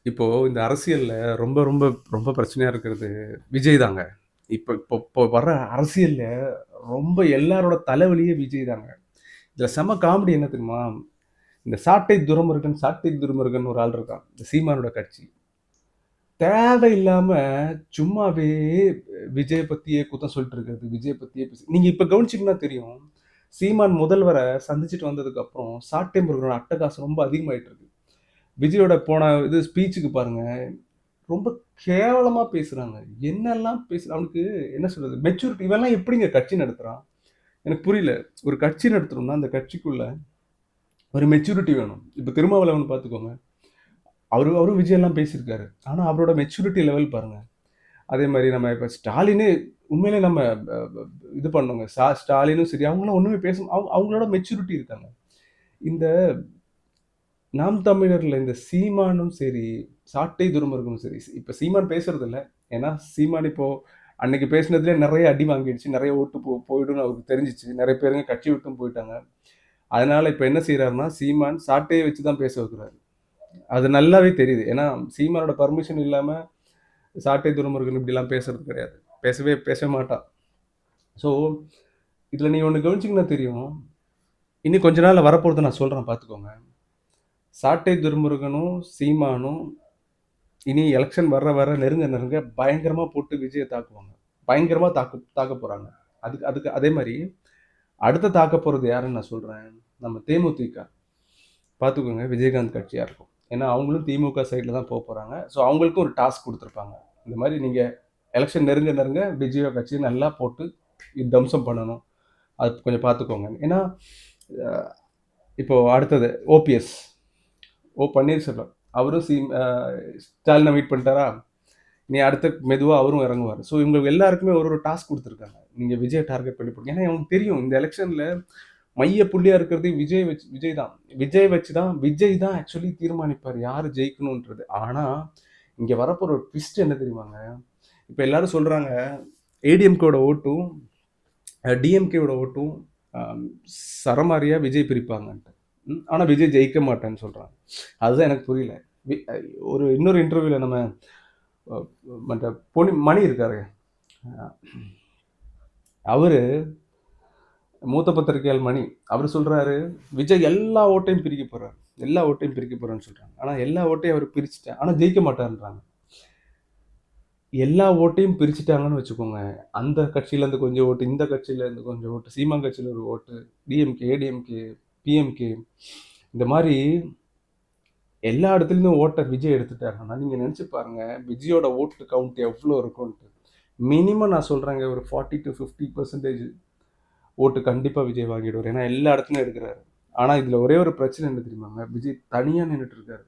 இப்போ இந்த அரசியல்ல ரொம்ப ரொம்ப ரொம்ப பிரச்சனையா இருக்கிறது விஜய் தாங்க. இப்ப இப்போ இப்போ வர்ற அரசியல்ல ரொம்ப எல்லாரோட தலைவலியே விஜய் தாங்க. இதுல செம்ம காமெடி என்ன தெரியுமா? இந்த சாட்டை துரைமுருகன் ஒரு ஆள் இருக்கான். இந்த சீமானோட கட்சி. தேவையில்லாம சும்மாவே விஜய பத்தியே குத்தம் சொல்லிட்டு இருக்கிறது. விஜய பத்தியே நீங்க இப்ப கவனிச்சீங்கன்னா தெரியும். சீமான் முதல்வர சந்திச்சுட்டு வந்ததுக்கு அப்புறம் சாட்டை முருகனோட அட்டகாசம் ரொம்ப அதிகமாயிட்டு இருக்கு. விஜயோட போன இது ஸ்பீச்சுக்கு பாருங்க. ரொம்ப கேவலமா பேசுறாங்க. என்னெல்லாம் அவனுக்கு என்ன சொல்றது? மெச்சூரிட்டி இவன்லாம் எப்படிங்க கட்சி நடத்துறான்? எனக்கு புரியல. ஒரு கட்சி நடத்தணும்னா, அந்த கட்சிக்குள்ள ஒரு மெச்சூரிட்டி வேணும். இப்ப திருமாவளவன் பார்த்துக்கோங்க. அவரும் விஜய் எல்லாம் பேசியிருக்காரு. ஆனா அவரோட மெச்சூரிட்டி லெவல் பாருங்க. அதே மாரி நம்ம இப்ப ஸ்டாலினே உண்மையிலே நம்ம அ ப இது பண்ணோங்க. ஸ்டாலினும் சரி, அவங்கலாம் ஒண்ணுமே அவங்களோட மெச்சூரிட்டி இருக்காங்க. இந்த நாம் தமிழர்ல இந்த சீமானும் சரி, சாட்டை துரைமுருகனும் சரி, இப்ப சீமான் பேசுறதில்ல. ஏன்னா, சீமான் இப்போ அன்னைக்கு பேசினதிலே நெறைய அடி வாங்கிடுச்சு. நெறைய ஓட்டு போயிடும்னு அவருக்கு தெரிஞ்சுச்சு. நெறைய பேருங்க கட்சி விட்டும் போயிட்டாங்க. அதனால இப்ப என்ன செய்றாருன்னா, சீமான் சாட்டைய வச்சு தான் பேச வைக்கிறாரு. அது நல்லாவே தெரியுது. ஏன்னா, சீமானோட பர்மிஷன் இல்லாம சாட்டை துரைமுருகன் இப்படிலாம் பேசுறது கிடையாது. பேசவே மாட்டான். ஸோ, இதுல நீங்க ஒண்ணு கவனிச்சீங்கன்னா தெரியும். இன்னும் கொஞ்ச நாள்ல வரப்போறத நான் சொல்றேன் பார்த்துக்கோங்க. சாட்டை துரைமுருகனும், சீமானும் இனி எலக்ஷன் வர நெருங்க பயங்கரமா போட்டு விஜய தாக்குவாங்க. பயங்கரமா தாக்கப் போறாங்க. அதுக்கு அதுக்கு அதே மாரி அடுத்து தாக்கப் போறது யாருன்னு நான் சொல்றேன். நம்ம தேமுதிக. பார்த்துக்கோங்க விஜயகாந்த் கட்சியா இருக்கும். ஏன்னா அவங்களும் திமுக சைடுல தான் போறாங்க. ஸோ அவங்களுக்கும் ஒரு டாஸ்க் குடுத்துருப்பாங்க. இந்த மாரி நீங்க எலக்ஷன் நெருங்க விஜய கட்சிய நல்லா போட்டு தம்சம் பண்ணணும். அது கொஞ்சம் பார்த்துக்கோங்க. ஏன்னா அ இப்போ அடுத்தது ஓபிஎஸ். பன்னீர்செல்வம். அவரும் ஸ்டாலின மீட் பண்ணிட்டாரா? இனி அடுத்து மெதுவா அவரும் இறங்குவாரு. ஸோ இவங்க எல்லாருக்குமே ஒரு டாஸ்க் குடுத்துருக்காங்க. நீங்க விஜய டார்கெட் பண்ணி போடுங்க. ஏன்னா அவங்களுக்கு தெரியும் இந்த எலக்ஷன்ல மைய புள்ளியா இருக்கிறது விஜய் தான் ஆக்சுவலி தீர்மானிப்பாரு யாரு ஜெயிக்கணும்ன்றது. ஆனா, இங்க வரப்போற ஒரு ட்விஸ்ட் என்ன தெரியுமாங்க? இப்ப எல்லாரும் சொல்றாங்க ஏடிஎம்கேவோட ஓட்டும், டிஎம்கேவோட ஓட்டும் அ சரமாரியா விஜய் பிரிப்பாங்கன்ட்டு. ஆனா விஜய் ஜெயிக்க மாட்டேன்னு சொல்றாங்க. அதுதான் எனக்கு புரியல. வி அ ஒரு இன்னொரு இன்டர்வியூல நம்ம அ மற்ற மணி இருக்காரு. அ அவரு மூத்த பத்திரிகையாளர் மணி. அவரு சொல்றாரு, "விஜய் எல்லா ஓட்டையும் பிரிக்க போறாரு. எல்லா ஓட்டையும் பிரிக்க போறேன்னு" சொல்றாங்க. ஆனா எல்லா ஓட்டையும் அவரு பிரிச்சுட்டா ஆனா ஜெயிக்க மாட்டாருன்றாங்க. எல்லா ஓட்டையும் பிரிச்சுட்டாங்கன்னு வச்சுக்கோங்க. அந்த கட்சியில இருந்து கொஞ்சம் ஓட்டு, இந்த கட்சியில இருந்து கொஞ்சம் ஓட்டு, சீமான் கட்சியில ஒரு ஓட்டு, டிஎம்கே, ஏடிஎம்கே, பிஎம்கே இந்த மாரி எல்லா இடத்துலருந்தும் ஓட்ட விஜய் எடுத்துட்டாருன்னா, நீங்க நெனச்சு பாருங்க, விஜயோட ஓட்டு கவுண்ட் எவ்ளோ இருக்கும்ன்ட்டு. மினிமம் நான் சொல்றேங்க ஒரு 40-50% ஓட்டு கண்டிப்பா விஜய் வாங்கிடுவாரு. ஏன்னா எல்லா இடத்துலயும் எடுக்குறாரு. ஆனா இதுல ஒரே ஒரு பிரச்சனை என்ன தெரியுமாங்க? விஜய் தனியா நின்னுட்டு இருக்காரு.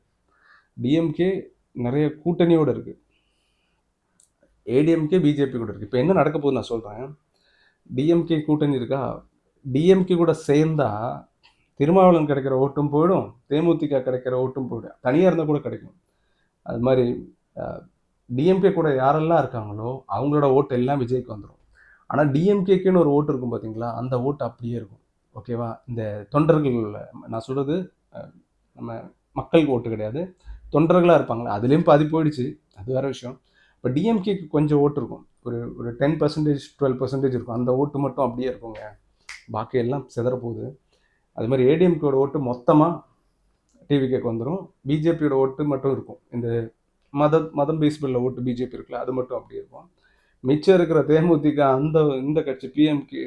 டிஎம்கே நெறைய கூட்டணியோட இருக்கு. ஏடிஎம்கே, பிஜேபி கூட இருக்கு. இப்ப என்ன நடக்க போகுதுன்னு நான் சொல்றேன். டிஎம்கே கூட்டணி இருக்கா? டிஎம்கே கூட சேர்ந்தா திருமாவளவன் கிடைக்கிற ஓட்டும் போயிடும். தேமுதிக கிடைக்கிற ஓட்டும் போயிடும். தனியா இருந்தா கூட கிடைக்கும். அது மாரி அ டிஎம்கே கூட யாரெல்லாம் இருக்காங்களோ, அவங்களோட ஓட்டு எல்லாம் விஜய்க்கு வந்துரும். ஆனா டிஎம்கேக்குன்னு ஒரு ஓட்டு இருக்கும் பார்த்தீங்களா? அந்த ஓட்டு அப்படியே இருக்கும். ஓகேவா? இந்த தொண்டர்கள் நான் சொல்றது அ நம்ம மக்கள் ஓட்டு கிடையாது. தொண்டர்களா இருப்பாங்கல்ல, அதிலயும் பாதி போயிடுச்சு. அது வேற விஷயம். இப்ப டிஎம்கேக்கு கொஞ்சம் ஓட்டு இருக்கும். ஒரு ஒரு 10% 12% இருக்கும். அந்த ஓட்டு மட்டும் அப்படியே இருக்குங்க. பாக்கி எல்லாம் சிதற போகுது. அது மாரி ஏடிஎம்கேவோட ஓட்டு மொத்தமா டிவிகேக்கு வந்துரும். பிஜேபியோட ஓட்டு மட்டும் இருக்கும். இந்த மதம் பேஸ்டுல ஓட்டு பிஜேபி இருக்குல்ல, அது மட்டும் அப்படியே இருக்கும். மிச்சம் இருக்கிற தேமுதிக இந்த கட்சி பிஎம்கே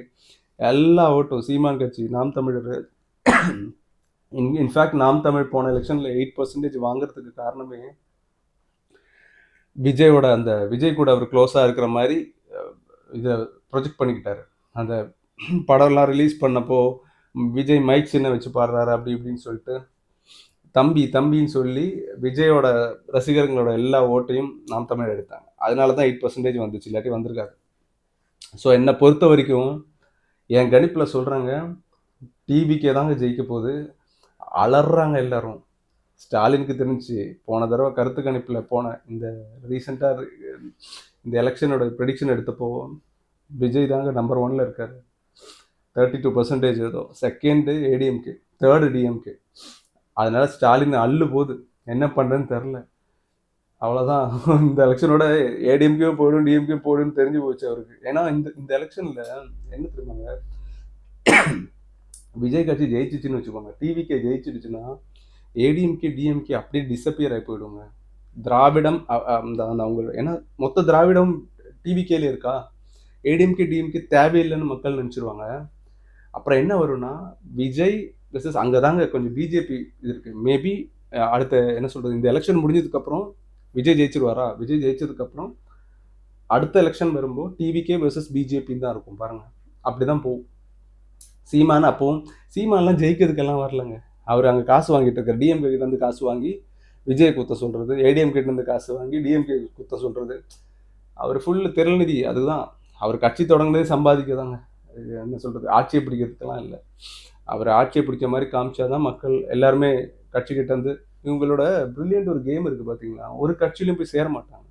எல்லா ஓட்டும் சீமான் கட்சி, நாம் தமிழர் இன்ஃபேக்ட் நாம் தமிழ் போன எலெக்ஷன்ல 8% வாங்குறதுக்கு காரணமே விஜய் கூட அவர் க்ளோஸா இருக்கிற மாரி இத ப்ரொஜெக்ட் பண்ணிக்கிட்டாரு. அந்த படம்லாம் ரிலீஸ் பண்ணப்போ விஜய் மைக் சின்னம் வச்சு பாடுறாரு அப்படி இப்படின்னு சொல்லிட்டு தம்பின்னு சொல்லி விஜயோட ரசிகர்களோட எல்லா ஓட்டையும் நாம் தமிழர் எடுத்தாங்க. அதனால தான் 8% வந்துச்சு. இல்லாட்டி வந்திருக்காது. ஸோ என்ன பொறுத்த வரைக்கும் என் கணிப்புல சொல்றேங்க, டிவிகே தாங்க ஜெயிக்க போகுது. அலர்றாங்க எல்லாரும். ஸ்டாலினுக்கு தெரிஞ்சுச்சு. போன தடவ கருத்து கணிப்புல இந்த ரீசென்ட்டா இந்த எலக்ஷனோட பிரெடிக்ஷன் எடுத்தப்போ, விஜய் தாங்க நம்பர் 1ல இருக்காரு. 32% ஏதோ. செகண்ட் ஏடிஎம்கே. தேர்ட் டிஎம்கே. அதனால ஸ்டாலின் அள்ளு போது. என்ன பண்றதுன்னு தெரியல. அவ்வளோதான். இந்த எலக்ஷனோட ஏடிஎம்கேவும் போயிடும், டிஎம்கேவும் போயிடும்னு தெரிஞ்சு போச்சு அவருக்கு. ஏன்னா இந்த இந்த எலக்ஷன்ல என்ன தெரியுமாங்க? விஜய் கட்சி ஜெயிச்சுச்சுன்னு வச்சுக்கோங்க. டிவிகே ஜெயிச்சிடுச்சுன்னா, ஏடிஎம்கே, டிஎம்கே அப்படியே டிஸப்பியர் ஆயி போயிடுங்க. திராவிடம் அந்த அந்த அவங்க ஏன்னா மொத்த திராவிடம் டிவிகேல இருக்கா? ஏடிஎம்கே, டிஎம்கே தேவையில்லைன்னு மக்கள் நினைச்சிருவாங்க. அப்புறம் என்ன வரும்னா, விஜய் வெர்சஸ் அங்க தாங்க கொஞ்சம் பிஜேபி இது இருக்கு. மேபி அடுத்த என்ன சொல்றது, இந்த எலக்ஷன் முடிஞ்சதுக்கப்புறம் விஜய் ஜெயிச்சிருவாரா? விஜய் ஜெயிச்சதுக்கப்புறம் அடுத்த எலக்ஷன் வரும்போது டிவிகே வெர்சஸ் பிஜேபின்னு தான் இருக்கும் பாருங்க. அப்படிதான் போகும். சீமான் அப்பவும் சீமான்லாம் ஜெயிக்கிறதுக்கெல்லாம் வரலங்க. அவர் அங்கே காசு வாங்கிட்டு இருக்காரு. டிஎம்கே கிட்ட இருந்து காசு வாங்கி விஜய் குத்த சொல்றது, ஏடிஎம் கிட்ட இருந்து காசு வாங்கி டிஎம்கே குத்த சொல்றது. அவர் ஃபுல் திரள்நிதி அதுதான். அவர் கட்சி தொடங்கினதே சம்பாதிக்கதாங்க. என்ன சொல்றது, ஆட்சியை பிடிக்கிறதுக்கெல்லாம் இல்லை. அவர் ஆட்சியை பிடிச்ச மாதிரி காமிச்சாதான் மக்கள் எல்லாருமே கட்சி கிட்ட இருந்து இவங்களோட பிரில்லியன்ட் ஒரு கேம் இருக்கு பாத்தீங்களா, ஒரு கட்சியிலும் போய் சேர மாட்டாங்க.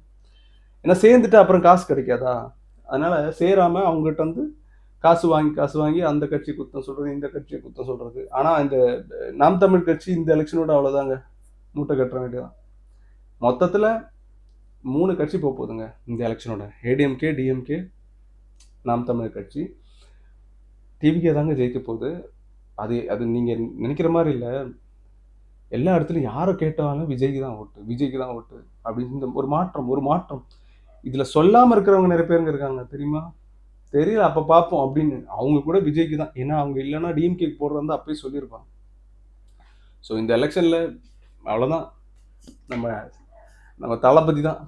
ஏன்னா சேர்ந்துட்டு அப்புறம் காசு கிடைக்காதா, அதனால சேராம அவங்ககிட்ட வந்து காசு வாங்கி அந்த கட்சி குத்தம் சொல்றது, இந்த கட்சியை குத்தம் சொல்றது. ஆனா இந்த நாம் தமிழ் கட்சி இந்த எலெக்ஷனோட அவ்வளவுதாங்க, மூட்டை கட்டுற வேண்டியதான். மொத்தத்துல 3 கட்சி போகுதுங்க இந்த எலெக்ஷனோட. ஏடிஎம்கே, டிஎம்கே, நாம் தமிழ் கட்சி. டிவிகே தாங்க ஜெயிக்க போகுது. அது அது நீங்க நினைக்கிற மாதிரி இல்லை. எல்லா இடத்துலையும் யாரை கேட்டாலும் விஜய்க்கு தான் ஓட்டு, விஜய்க்கு தான் ஓட்டு அப்படின்னு ஒரு மாற்றம் இதுல சொல்லாம இருக்கிறவங்க நிறைய பேருங்க இருக்காங்க தெரியுமா? தெரியல அப்ப பார்ப்போம் அப்படின்னு. அவங்க கூட விஜய்க்கு தான். ஏன்னா அவங்க இல்லைன்னா டிஎம்கே போடுறதா அப்பயே சொல்லியிருப்பாங்க. ஸோ இந்த எலெக்ஷன்ல அவ்வளோதான். நம்ம நம்ம தளபதி தான்.